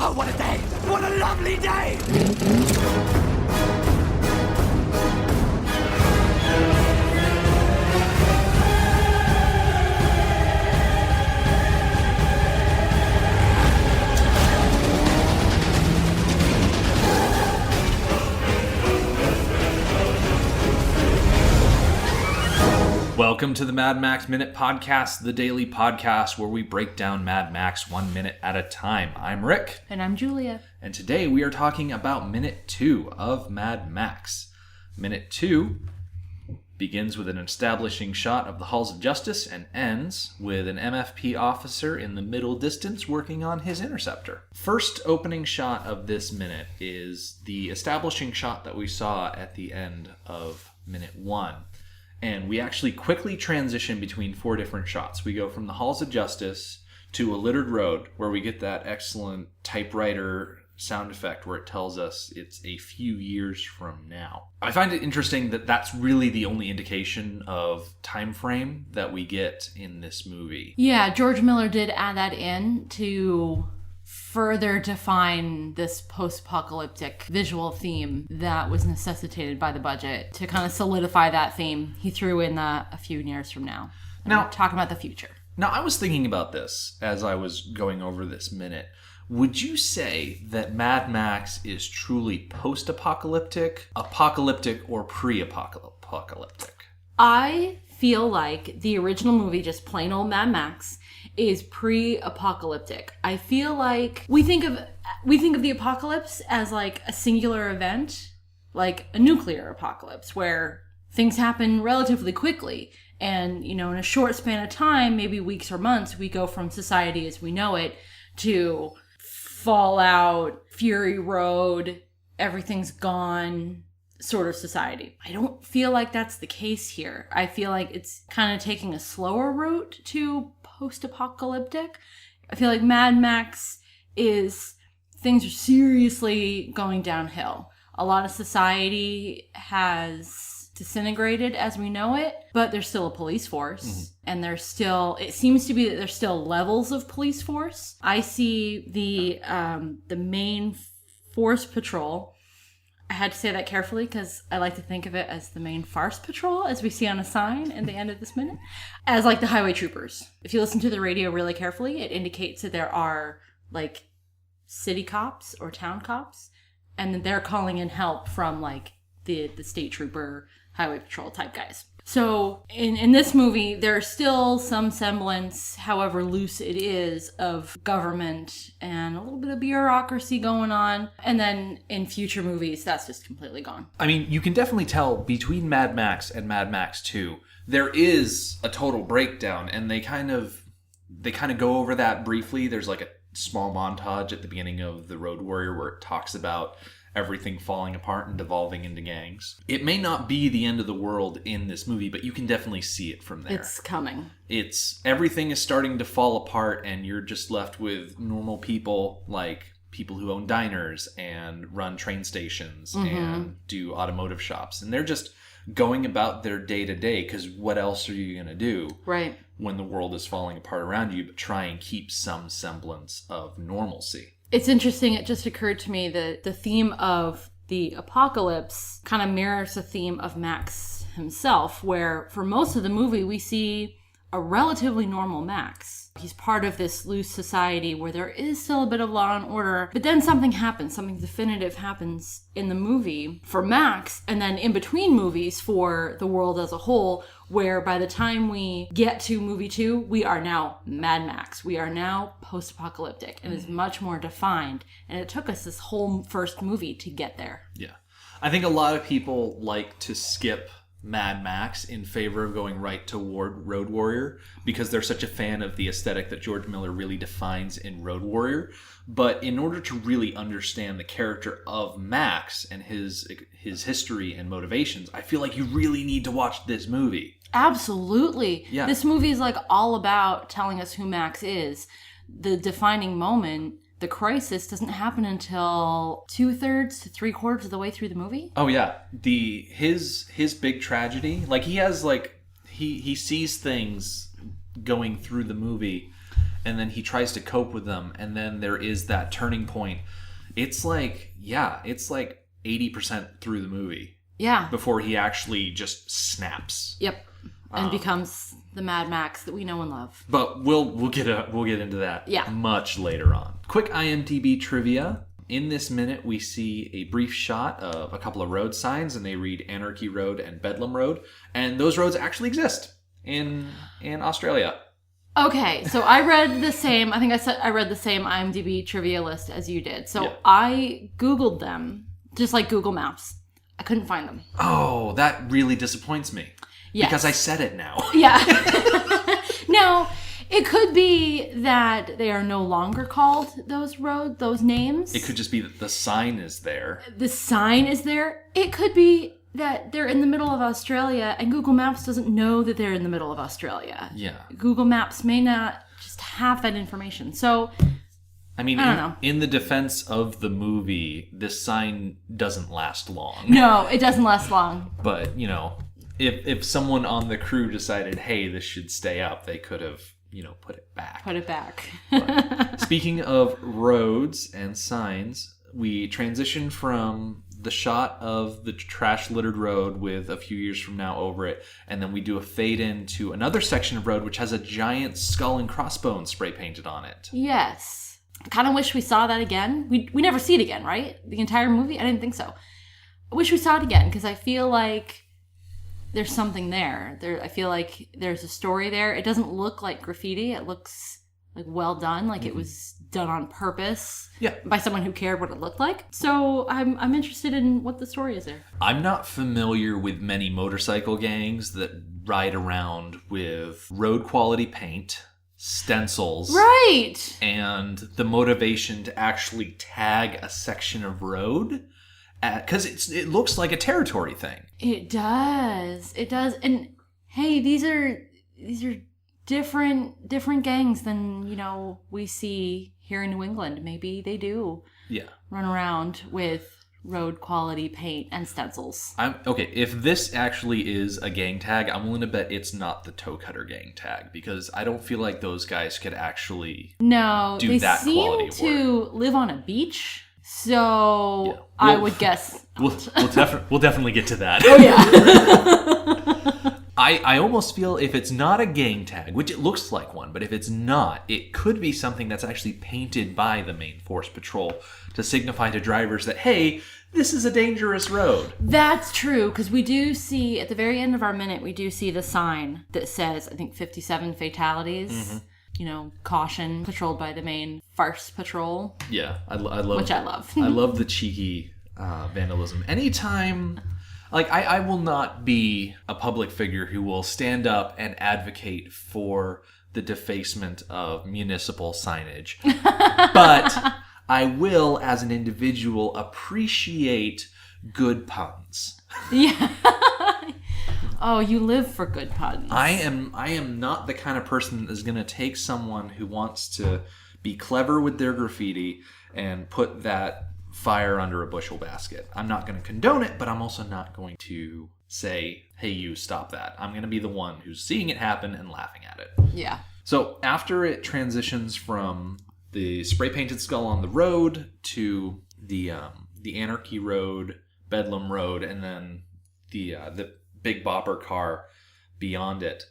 Oh, what a day! What a lovely day! Welcome to the Mad Max Minute Podcast, the daily podcast where we break down Mad Max 1 minute at a time. I'm Rick. And I'm Julia. And today we are talking about Minute 2 of Mad Max. Minute 2 begins with an establishing shot of the halls of justice and ends with an MFP officer in the middle distance working on his interceptor. First opening shot of this minute is the establishing shot that we saw at the end of Minute 1. And we actually quickly transition between 4 different shots. We go from the halls of justice to a littered road where we get that excellent typewriter sound effect where it tells us it's a few years from now. I find it interesting that that's really the only indication of time frame that we get in this movie. Yeah, George Miller did add that in to further define this post-apocalyptic visual theme that was necessitated by the budget. To kind of solidify that theme, he threw in a few years from now. Now, talking about the future. Now, I was thinking about this as I was going over this minute. Would you say that Mad Max is truly post-apocalyptic, apocalyptic, or pre-apocalyptic? I feel like the original movie, just plain old Mad Max, is pre-apocalyptic. I feel like we think of the apocalypse as like a singular event, like a nuclear apocalypse, where things happen relatively quickly. And, in a short span of time, maybe weeks or months, we go from society as we know it to Fallout, Fury Road, everything's gone sort of society. I don't feel like that's the case here. I feel like it's kind of taking a slower route to post-apocalyptic. I feel like Mad Max is things are seriously going downhill. A lot of society has disintegrated as we know it, but there's still a police force, and it seems to be that there's still levels of police force. I see the main force patrol. I had to say that carefully because I like to think of it as the main farce patrol, as we see on a sign at the end of this minute, as like the highway troopers. If you listen to the radio really carefully, it indicates that there are like city cops or town cops, and that they're calling in help from like the state trooper, highway patrol type guys. So in this movie, there's still some semblance, however loose it is, of government and a little bit of bureaucracy going on. And then in future movies, that's just completely gone. I mean, you can definitely tell between Mad Max and Mad Max 2, there is a total breakdown, and they kind of go over that briefly. There's like a small montage at the beginning of The Road Warrior where it talks about everything falling apart and devolving into gangs. It may not be the end of the world in this movie, but you can definitely see it from there. It's coming. Everything is starting to fall apart, and you're just left with normal people, like people who own diners and run train stations and do automotive shops. And they're just going about their day-to-day, because what else are you going to do? Right. When the world is falling apart around you, but try and keep some semblance of normalcy. It's interesting, it just occurred to me that the theme of the apocalypse kind of mirrors the theme of Max himself, where for most of the movie we see a relatively normal Max. He's part of this loose society where there is still a bit of law and order, but then something happens, something definitive happens in the movie for Max, and then in between movies for the world as a whole, where by the time we get to movie 2, we are now Mad Max. We are now post-apocalyptic, and is much more defined, and it took us this whole first movie to get there. Yeah. I think a lot of people like to skip Mad Max in favor of going right toward Road Warrior because they're such a fan of the aesthetic that George Miller really defines in Road Warrior. But in order to really understand the character of Max and his history and motivations, I feel like you really need to watch this movie. Absolutely. Yeah. This movie is like all about telling us who Max is. The defining moment, the crisis, doesn't happen until 2/3 to 3/4 of the way through the movie. Oh yeah, his big tragedy, like he has like he sees things going through the movie, and then he tries to cope with them, and then there is that turning point. It's like 80% through the movie. Yeah. Before he actually just snaps. Yep. And becomes the Mad Max that we know and love. But we'll get into that Yeah. much later on. Quick IMDb trivia. In this minute, we see a brief shot of a couple of road signs, and they read Anarchy Road and Bedlam Road. And those roads actually exist in Australia. Okay, so I read the same, I think I read the same IMDb trivia list as you did. So Yeah. I Googled them, just like Google Maps. I couldn't find them. Oh, that really disappoints me. Yes. Because I said it now. Yeah. Now, it could be that they are no longer called those names. It could just be that the sign is there. The sign is there. It could be that they're in the middle of Australia and Google Maps doesn't know that they're in the middle of Australia. Yeah. Google Maps may not just have that information. So, I mean, I don't know. In the defense of the movie, this sign doesn't last long. No, it doesn't last long. But, if someone on the crew decided, hey, this should stay up, they could have, put it back. Put it back. But speaking of roads and signs, we transition from the shot of the trash-littered road with a few years from now over it, and then we do a fade into another section of road which has a giant skull and crossbones spray painted on it. Yes. I kind of wish we saw that again. We never see it again, right? The entire movie? I didn't think so. I wish we saw it again because I feel like there's something there. I feel like there's a story there. It doesn't look like graffiti. It looks like well done, like it was done on purpose. Yeah. By someone who cared what it looked like. So I'm interested in what the story is there. I'm not familiar with many motorcycle gangs that ride around with road quality paint, stencils, Right. and the motivation to actually tag a section of road. Because it looks like a territory thing. It does. It does. And hey, these are different gangs than, we see here in New England. Maybe they do run around with road quality paint and stencils. Okay, if this actually is a gang tag, I'm willing to bet it's not the toe cutter gang tag, because I don't feel like those guys could actually do that quality of work. They seem to live on a beach. So I would guess. We'll definitely get to that. Oh yeah. I almost feel if it's not a gang tag, which it looks like one, but if it's not, it could be something that's actually painted by the Maine Force Patrol to signify to drivers that, hey, this is a dangerous road. That's true, because we do see, at the very end of our minute, we do see the sign that says, I think, 57 fatalities. Mm-hmm. Caution, patrolled by the Maine Force Patrol. Yeah, I love. Which I love. I love the cheeky vandalism. Anytime, I will not be a public figure who will stand up and advocate for the defacement of municipal signage. But I will, as an individual, appreciate good puns. Yeah. Oh, you live for good puns. I am not the kind of person that is going to take someone who wants to be clever with their graffiti and put that fire under a bushel basket. I'm not going to condone it, but I'm also not going to say, hey, you stop that. I'm going to be the one who's seeing it happen and laughing at it. Yeah. So after it transitions from the spray-painted skull on the road to the Anarchy Road, Bedlam Road, and then the Big Bopper car beyond it.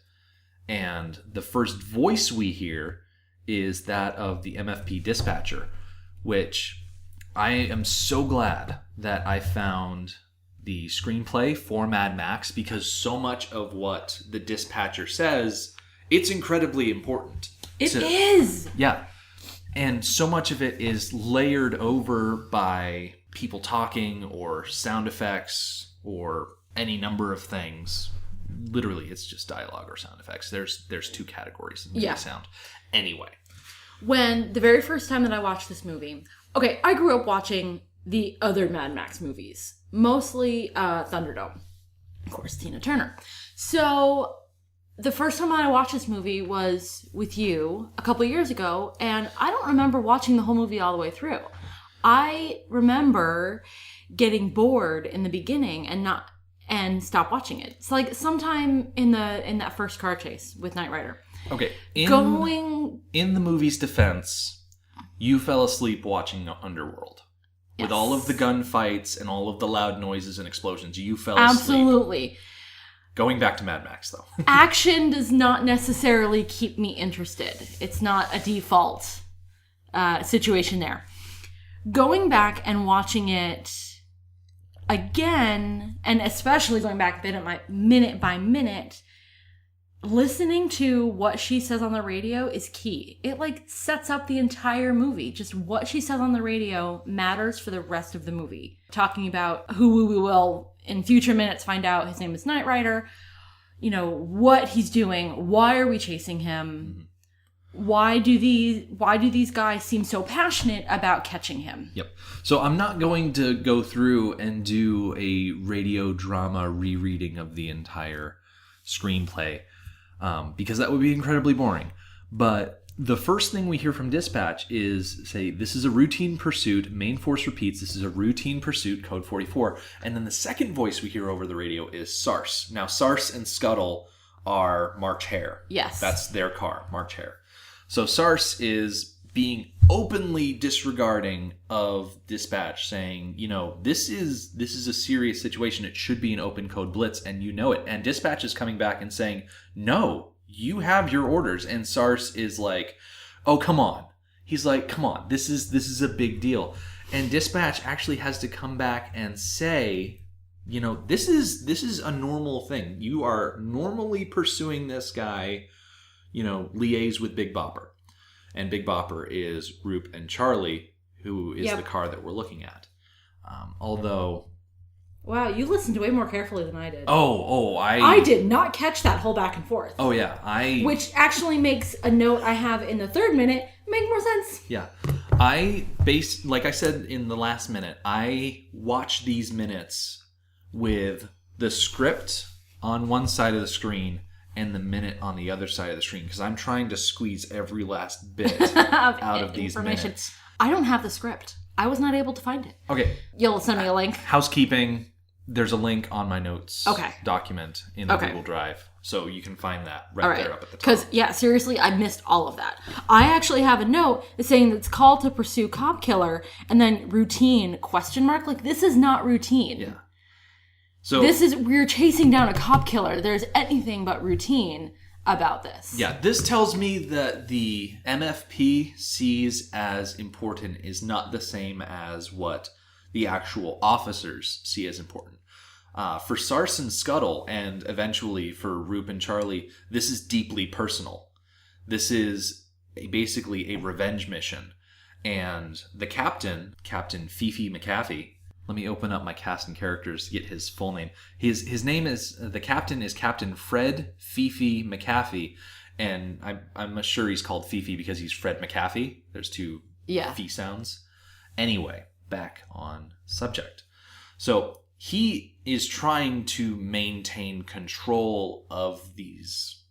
And the first voice we hear is that of the MFP dispatcher, which I am so glad that I found the screenplay for Mad Max, because so much of what the dispatcher says, it's incredibly important. It is! Yeah. And so much of it is layered over by people talking or sound effects or any number of things. Literally, it's just dialogue or sound effects. There's two categories in movie sound. Anyway. When the very first time that I watched this movie, okay, I grew up watching the other Mad Max movies. Mostly Thunderdome. Of course, Tina Turner. So the first time I watched this movie was with you a couple years ago, and I don't remember watching the whole movie all the way through. I remember getting bored in the beginning and stop watching it. It's like sometime in that first car chase with Knight Rider. Okay. Going... In the movie's defense, you fell asleep watching Underworld. Yes. With all of the gunfights and all of the loud noises and explosions, you fell asleep. Absolutely. Going back to Mad Max, though. Action does not necessarily keep me interested. It's not a default situation there. Going back and watching it again, and especially going back minute by minute, listening to what she says on the radio is key. It sets up the entire movie. Just what she says on the radio matters for the rest of the movie. Talking about who we will in future minutes find out his name is Knight Rider, what he's doing, why are we chasing him, why do these guys seem so passionate about catching him. Yep. So I'm not going to go through and do a radio drama rereading of the entire screenplay, because that would be incredibly boring. But the first thing we hear from dispatch is say, this is a routine pursuit. Main force repeats, this is a routine pursuit, code 44. And then the second voice we hear over the radio is Sarce. Now, Sarce and Scuttle are March Hare. Yes. That's their car, March Hare. So Sarce is being openly disregarding of dispatch, saying, this is a serious situation. It should be an open code blitz, and you know it. And dispatch is coming back and saying, no, you have your orders. And Sarce is like, oh, come on. He's like, come on, this is a big deal. And dispatch actually has to come back and say, this is a normal thing. You are normally pursuing this guy, liaise with Big Bopper. And Big Bopper is Roop and Charlie, who is the car that we're looking at. Although... Wow, you listened way more carefully than I did. I did not catch that whole back and forth. Oh, yeah. Which actually makes a note I have in the third minute make more sense. Yeah. Like I said in the last minute, I watch these minutes with the script on one side of the screen and the minute on the other side of the screen, because I'm trying to squeeze every last bit out of these minutes. I don't have the script. I was not able to find it. Okay. You'll send me a link. Housekeeping. There's a link on my notes document in the Google Drive. So you can find that right there up at the top. Because, seriously, I missed all of that. I actually have a note saying it's called to pursue cop killer, and then routine, ? This is not routine. Yeah. So we're chasing down a cop killer. There's anything but routine about this. Yeah, this tells me that the MFP sees as important is not the same as what the actual officers see as important. For Sarce and Scuttle, and eventually for Roop and Charlie, this is deeply personal. This is basically a revenge mission. And the captain, Captain Fifi McAfee, let me open up my cast and characters to get his full name. His name is, the captain is Captain Fred Fifi McAfee, and I'm sure he's called Fifi because he's Fred McAfee. There's two Fee sounds. Anyway, back on subject. So he is trying to maintain control of these,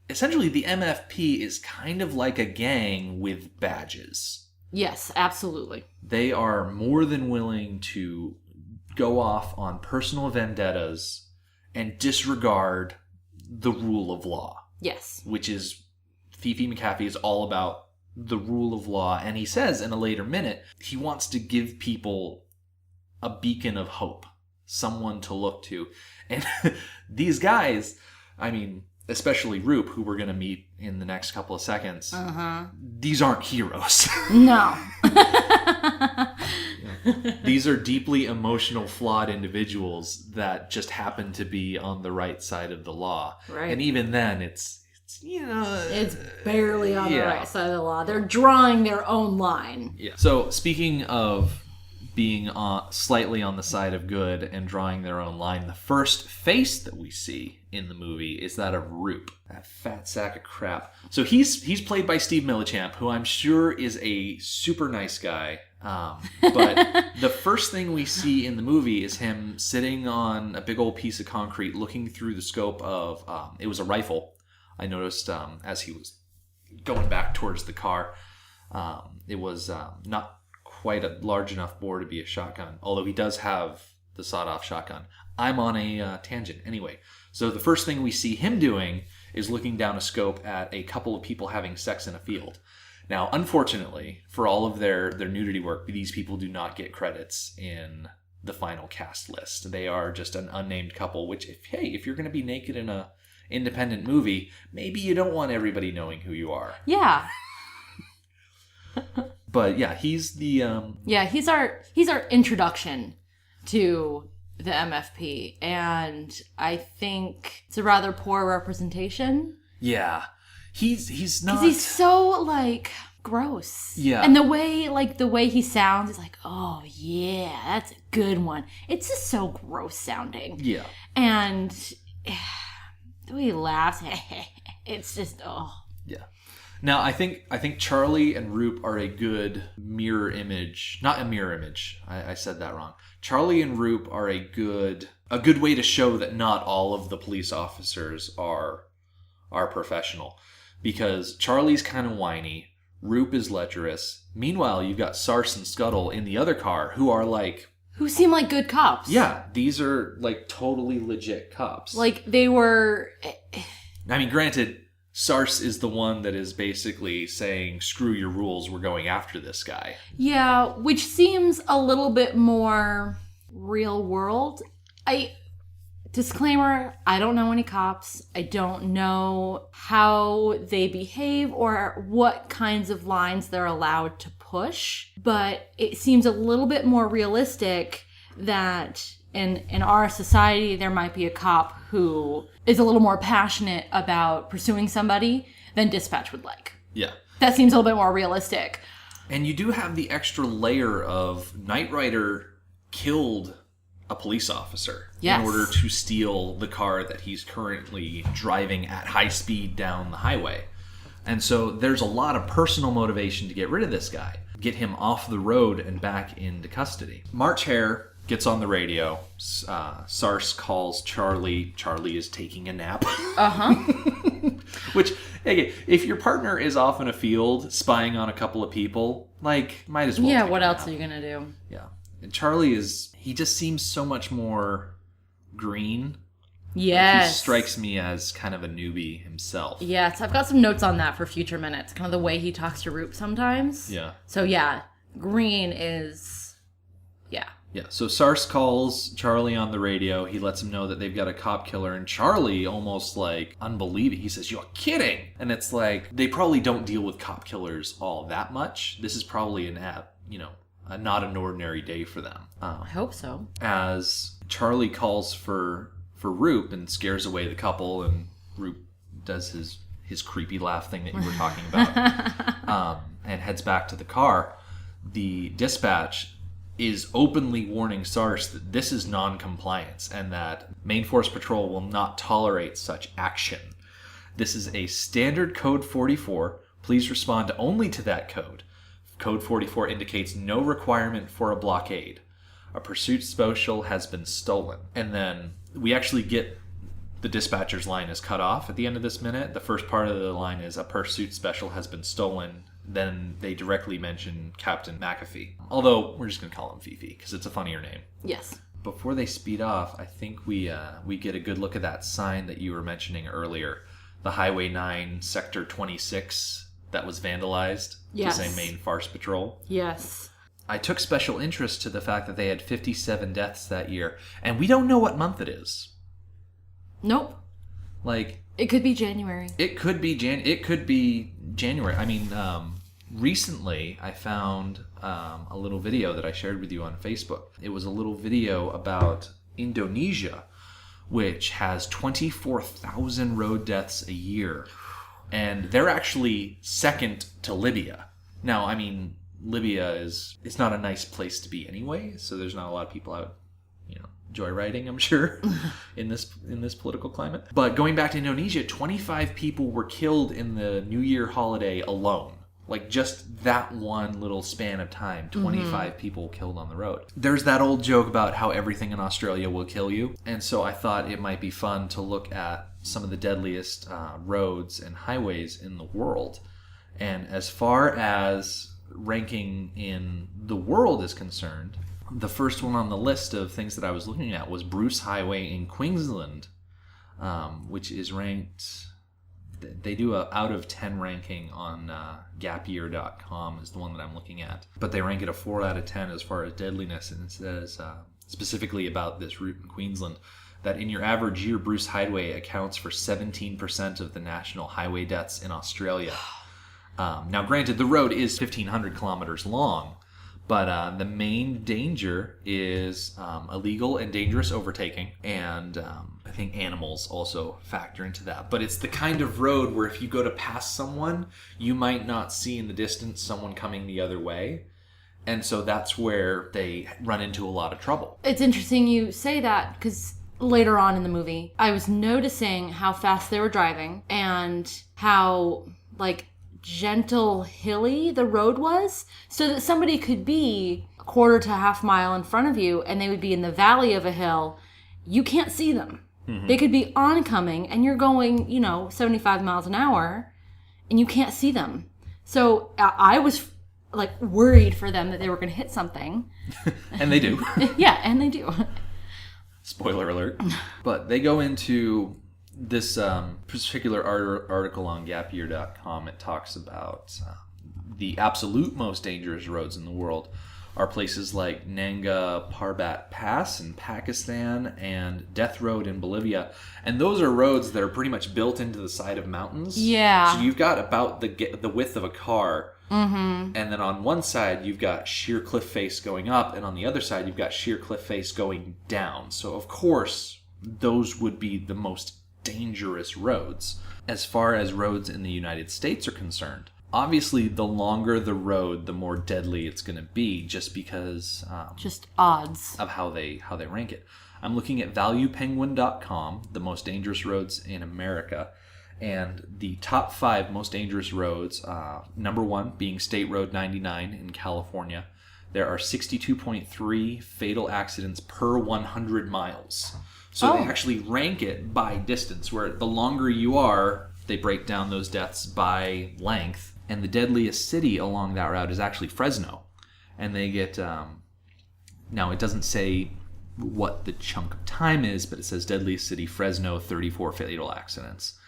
essentially the MFP is kind of like a gang with badges. Yes, absolutely. They are more than willing to go off on personal vendettas and disregard the rule of law. Yes. Which is, Fifi McAfee is all about the rule of law. And he says in a later minute, he wants to give people a beacon of hope, someone to look to. And these guys, especially Roop, who we're going to meet in the next couple of seconds, these aren't heroes. No. These are deeply emotional, flawed individuals that just happen to be on the right side of the law. Right. And even then, it's barely on the right side of the law. They're drawing their own line. Yeah. So speaking of being slightly on the side of good and drawing their own line, the first face that we see in the movie is that of Roop, that fat sack of crap. So he's played by Steve Millichamp, who I'm sure is a super nice guy. But the first thing we see in the movie is him sitting on a big old piece of concrete, looking through the scope of it was a rifle. I noticed as he was going back towards the car, it was not quite a large enough bore to be a shotgun, although he does have the sawed-off shotgun. I'm on a tangent. Anyway, so the first thing we see him doing is looking down a scope at a couple of people having sex in a field. Now, unfortunately, for all of their nudity work, these people do not get credits in the final cast list. They are just an unnamed couple, which, if you're going to be naked in a independent movie, maybe you don't want everybody knowing who you are. Yeah. But yeah, he's the... he's our introduction to the MFP, and I think it's a rather poor representation. Yeah. He's not... Because he's so, like, gross. Yeah. And the way he sounds is like, oh, yeah, that's a good one. It's just so gross sounding. Yeah. And the way he laughs, it's just, oh. Yeah. Now, I think Charlie and Roop are a good mirror image. Not a mirror image. I said that wrong. Charlie and Roop are a good way to show that not all of the police officers are professional. Because Charlie's kind of whiny. Roop is lecherous. Meanwhile, you've got Sars and Scuttle in the other car who are like... Who seem like good cops. Yeah, these are like totally legit cops. Like they were... I mean, granted... Sars is the one that is basically saying, screw your rules, we're going after this guy. Yeah, which seems a little bit more real world. Disclaimer, I don't know any cops. I don't know how they behave or what kinds of lines they're allowed to push. But it seems a little bit more realistic that in our society, there might be a cop who is a little more passionate about pursuing somebody than dispatch would like. Yeah. That seems a little bit more realistic. And you do have the extra layer of Knight Rider killed a police officer in order to steal the car that he's currently driving at high speed down the highway. And so there's a lot of personal motivation to get rid of this guy, get him off the road and back into custody. March Hare gets on the radio. Sars calls Charlie. Charlie is taking a nap. Uh-huh. Which, again, if your partner is off in a field spying on a couple of people, like, might as well. Yeah, what else are you going to do? Yeah. And Charlie he just seems so much more green. Yes. Like he strikes me as kind of a newbie himself. Yes, I've got some notes on that for future minutes. Kind of the way he talks to Roop sometimes. Yeah. So yeah, green is... Yeah. Yeah, so Sars calls Charlie on the radio. He lets him know that they've got a cop killer, and Charlie almost like unbelieving. He says, "You're kidding!" And it's like they probably don't deal with cop killers all that much. This is probably not an ordinary day for them. I hope so. As Charlie calls for Roop and scares away the couple, and Roop does his creepy laugh thing that you were talking about, and heads back to the car. The dispatch is openly warning Sars that this is non-compliance and that Main Force Patrol will not tolerate such action. This is a standard Code 44. Please respond only to that code. Code 44 indicates no requirement for a blockade. A pursuit special has been stolen. And then we actually get the dispatcher's line is cut off at the end of this minute. The first part of the line is a pursuit special has been stolen. Then they directly mention Captain McAfee. Although, we're just going to call him Fifi, because it's a funnier name. Yes. Before they speed off, I think we get a good look at that sign that you were mentioning earlier. The Highway 9 Sector 26 that was vandalized to say Main Force Patrol. Yes. I took special interest to the fact that they had 57 deaths that year, and we don't know what month it is. Nope. Like... It could be January. It could be January. I mean, recently I found a little video that I shared with you on Facebook. It was a little video about Indonesia, which has 24,000 road deaths a year. And they're actually second to Libya. Now, I mean, Libya it's not a nice place to be anyway, so there's not a lot of people out, joyriding, I'm sure, in this political climate. But going back to Indonesia, 25 people were killed in the New Year holiday alone. Like, just that one little span of time, 25 people killed on the road. There's that old joke about how everything in Australia will kill you. And so I thought it might be fun to look at some of the deadliest roads and highways in the world. And as far as ranking in the world is concerned, the first one on the list of things that I was looking at was Bruce Highway in Queensland, which is ranked They do a out of 10 ranking on gapyear.com is the one that I'm looking at. But they rank it a 4 out of 10 as far as deadliness. And it says specifically about this route in Queensland that in your average year, Bruce Highway accounts for 17% of the national highway deaths in Australia. Now, granted, the road is 1,500 kilometers long, but the main danger is illegal and dangerous overtaking, and I think animals also factor into that. But it's the kind of road where if you go to pass someone, you might not see in the distance someone coming the other way. And so that's where they run into a lot of trouble. It's interesting you say that because later on in the movie, I was noticing how fast they were driving and how, like, gentle hilly the road was, so that somebody could be a quarter to half mile in front of you and they would be in the valley of a hill. You can't see them. Mm-hmm. They could be oncoming and you're going, 75 miles an hour and you can't see them. So I was like worried for them that they were going to hit something. And they do. Yeah, and they do. Spoiler alert. But they go into this particular article on gapyear.com. It talks about the absolute most dangerous roads in the world are places like Nanga Parbat Pass in Pakistan and Death Road in Bolivia. And those are roads that are pretty much built into the side of mountains. Yeah. So you've got about the width of a car. Mm-hmm. And then on one side, you've got sheer cliff face going up. And on the other side, you've got sheer cliff face going down. So, of course, those would be the most dangerous roads. As far as roads in the United States are concerned, obviously the longer the road, the more deadly it's going to be, just because just odds of how they rank it. I'm looking at valuepenguin.com, the most dangerous roads in America, and the top 5 most dangerous roads, number 1 being State Road 99 in California. There are 62.3 fatal accidents per 100 miles. So they actually rank it by distance, where the longer you are, they break down those deaths by length. And the deadliest city along that route is actually Fresno. And they get, now it doesn't say what the chunk of time is, but it says deadliest city, Fresno, 34 fatal accidents.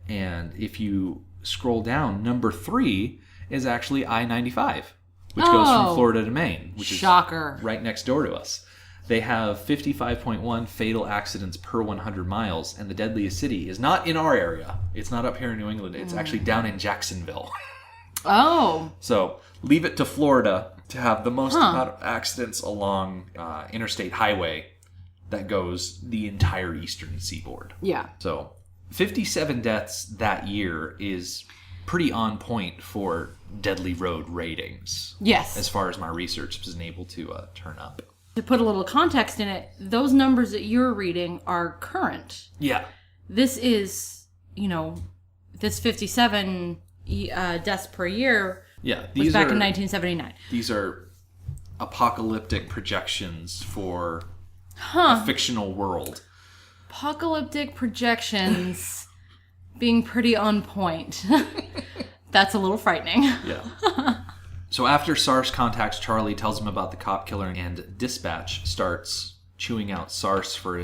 And if you scroll down, number 3 is actually I-95, which goes from Florida to Maine, which is right next door to us. They have 55.1 fatal accidents per 100 miles, and the deadliest city is not in our area. It's not up here in New England. It's actually down in Jacksonville. Oh. So leave it to Florida to have the most amount of accidents along interstate highway that goes the entire eastern seaboard. Yeah. So 57 deaths that year is pretty on point for deadly road ratings. Yes. As far as my research was able to turn up. To put a little context in it, those numbers that you're reading are current. Yeah. This is, this 57 deaths per year was back in 1979. These are apocalyptic projections for a fictional world. Apocalyptic projections being pretty on point. That's a little frightening. Yeah. So after Sars contacts Charlie, tells him about the cop killer, and Dispatch starts chewing out Sars for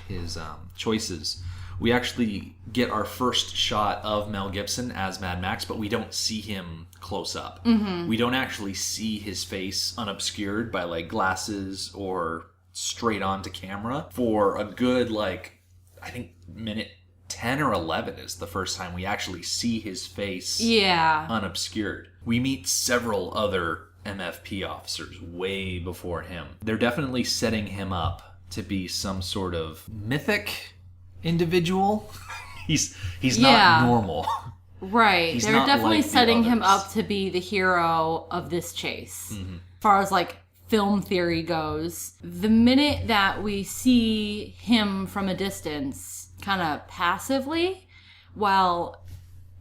his choices, we actually get our first shot of Mel Gibson as Mad Max, but we don't see him close up. Mm-hmm. We don't actually see his face unobscured by like glasses or straight onto camera for a good, I think minute 10 or 11 is the first time we actually see his face unobscured. We meet several other MFP officers way before him. They're definitely setting him up to be some sort of mythic individual. He's not normal. Right. They're definitely setting him up to be the hero of this chase. Mm-hmm. As far as film theory goes, the minute that we see him from a distance, kind of passively, while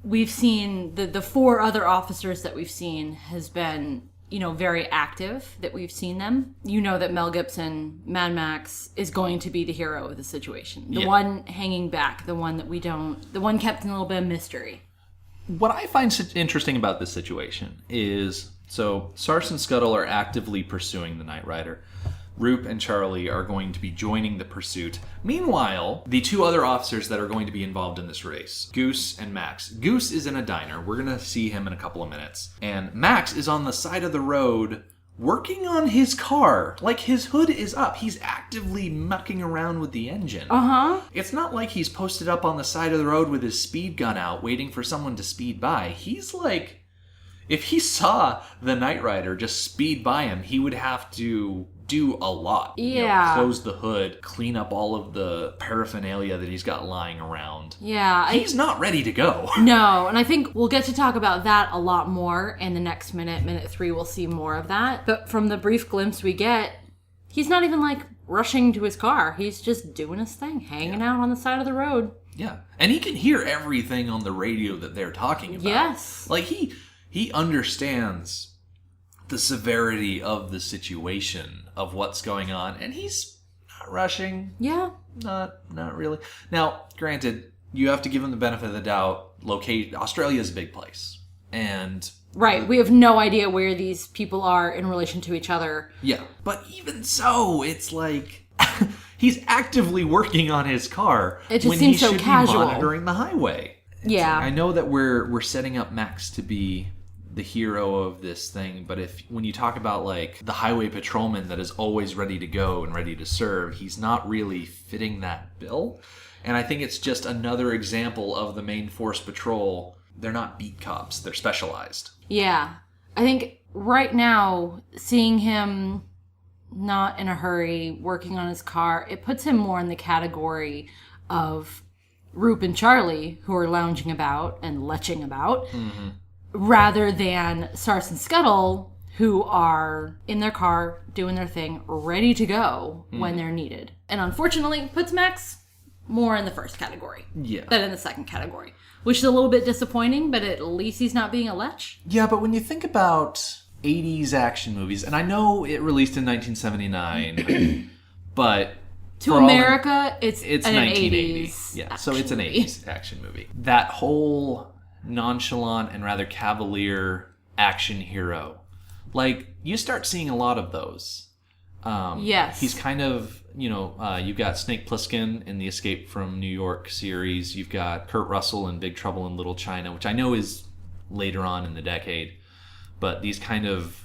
we've seen the 4 other officers that we've seen has been, very active, that we've seen them. That Mel Gibson, Mad Max, is going to be the hero of the situation. The one hanging back, the one that the one kept in a little bit of mystery. What I find interesting about this situation is, so Sars and Scuttle are actively pursuing the Knight Rider. Roop and Charlie are going to be joining the pursuit. Meanwhile, the two other officers that are going to be involved in this race, Goose and Max. Goose is in a diner. We're going to see him in a couple of minutes. And Max is on the side of the road working on his car. Like, his hood is up. He's actively mucking around with the engine. Uh-huh. It's not like he's posted up on the side of the road with his speed gun out, waiting for someone to speed by. He's like, if he saw the Knight Rider just speed by him, he would have to do a lot. Yeah. Close the hood, clean up all of the paraphernalia that he's got lying around. Yeah. He's not ready to go. No, and I think we'll get to talk about that a lot more in the next minute. Minute 3, we'll see more of that. But from the brief glimpse we get, he's not even, like, rushing to his car. He's just doing his thing, hanging out on the side of the road. Yeah. And he can hear everything on the radio that they're talking about. Yes. Like, he understands the severity of the situation, of what's going on, and he's not rushing. Yeah. Not really. Now, granted, you have to give him the benefit of the doubt. Australia's a big place. And right, we have no idea where these people are in relation to each other. yeah. But even so, it's like he's actively working on his car It just when seems he so should casual. be monitoring the highway. Yeah. I know that we're setting up Max to be the hero of this thing, but when you talk about like the highway patrolman that is always ready to go and ready to serve, he's not really fitting that bill. And I think it's just another example of the main force patrol. They're not beat cops, they're specialized. Yeah. I think right now, seeing him not in a hurry, working on his car, it puts him more in the category of Roop and Charlie, who are lounging about and leching about, rather than Stars and Scuttle, who are in their car, doing their thing, ready to go when they're needed. And unfortunately, puts Max more in the first category than in the second category, which is a little bit disappointing, but at least he's not being a lech. Yeah, but when you think about 80s action movies, and I know it released in 1979, but to America, it's an 1980. 80s. Yeah, so it's an 80s action movie. That whole nonchalant and rather cavalier action hero, like, you start seeing a lot of those. Yes. He's kind of, you've got Snake Plissken in the Escape from New York series. You've got Kurt Russell in Big Trouble in Little China, which I know is later on in the decade. But these kind of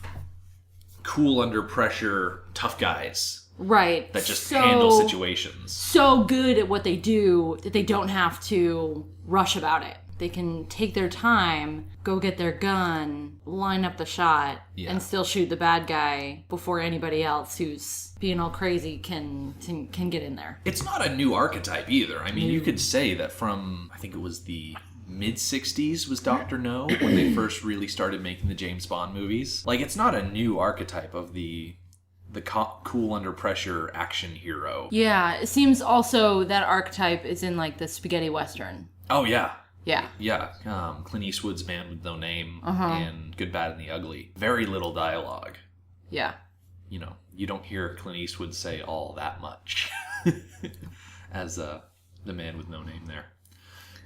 cool under pressure tough guys. Right. That just handle situations. So good at what they do that they don't have to rush about it. They can take their time, go get their gun, line up the shot, and still shoot the bad guy before anybody else who's being all crazy can get in there. It's not a new archetype either. I mean, you could say that from, I think it was the mid-60s was Dr. No, when they first really started making the James Bond movies. Like, it's not a new archetype of the cool under pressure action hero. Yeah, it seems also that archetype is in, like, the spaghetti western. Oh, yeah. Yeah. Yeah. Clint Eastwood's Man with No Name and Good, Bad, and the Ugly. Very little dialogue. Yeah. You don't hear Clint Eastwood say all that much as the Man with No Name there.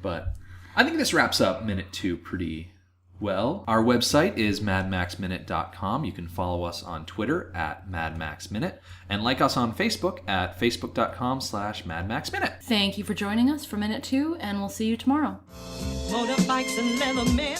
But I think this wraps up minute 2 pretty well. Our website is madmaxminute.com. You can follow us on Twitter at madmaxminute and like us on Facebook at facebook.com/madmaxminute. Thank you for joining us for minute 2, and we'll see you tomorrow. Motorbikes and leather men.